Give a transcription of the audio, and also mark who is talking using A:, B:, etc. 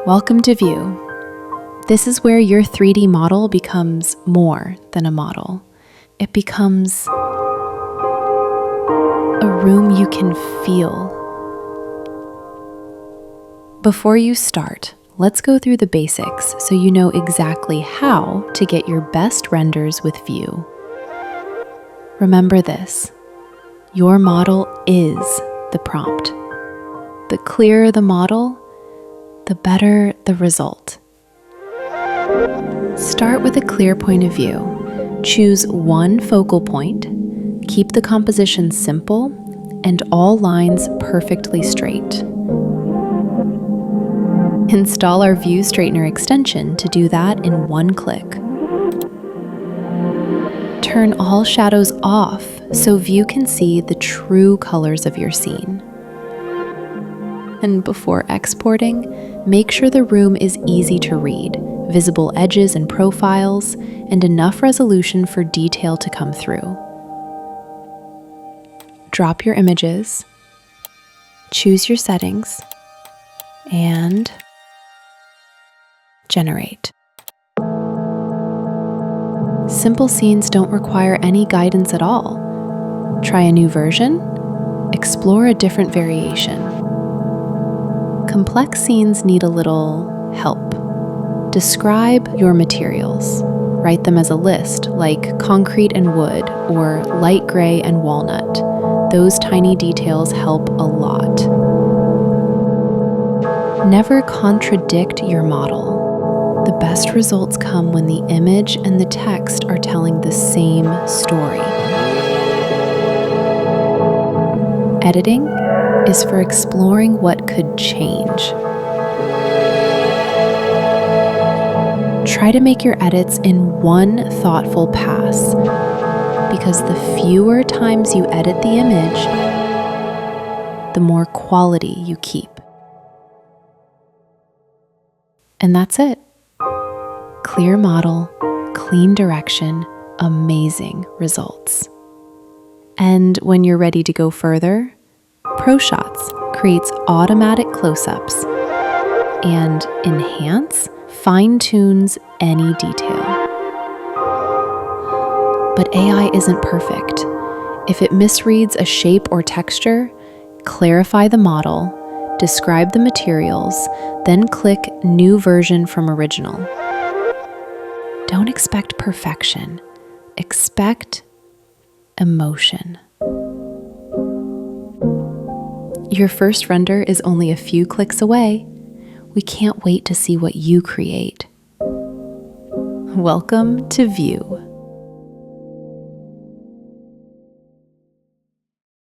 A: Welcome to Viiew. This is where your 3D model becomes more than a model. It becomes a room you can feel. Before you start, let's go through the basics so you know exactly how to get your best renders with Viiew. Remember this, your model is the prompt. The clearer the model, the better the result. Start with a clear point of view. Choose one focal point, keep the composition simple, and all lines perfectly straight. Install our Viiew Straightener extension to do that in one click. Turn all shadows off so Viiew can see the true colors of your scene. And before exporting, make sure the room is easy to read, visible edges and profiles, and enough resolution for detail to come through. Drop your images, choose your settings, and generate. Simple scenes don't require any guidance at all. Try a new version, explore a different variation. Complex scenes need a little help. Describe your materials. Write them as a list, like concrete and wood, or light gray and walnut. Those tiny details help a lot. Never contradict your model. The best results come when the image and the text are telling the same story. Editing is for exploring what could change. Try to make your edits in one thoughtful pass, because the fewer times you edit the image, the more quality you keep. And that's it. Clear model, clean direction, amazing results. And when you're ready to go further, ProShots creates automatic close-ups and fine-tunes any detail. But AI isn't perfect. If it misreads a shape or texture, clarify the model, describe the materials, then click New Version from Original. Don't expect perfection. Expect emotion. Your first render is only a few clicks away. We can't wait to see what you create. Welcome to Viiew.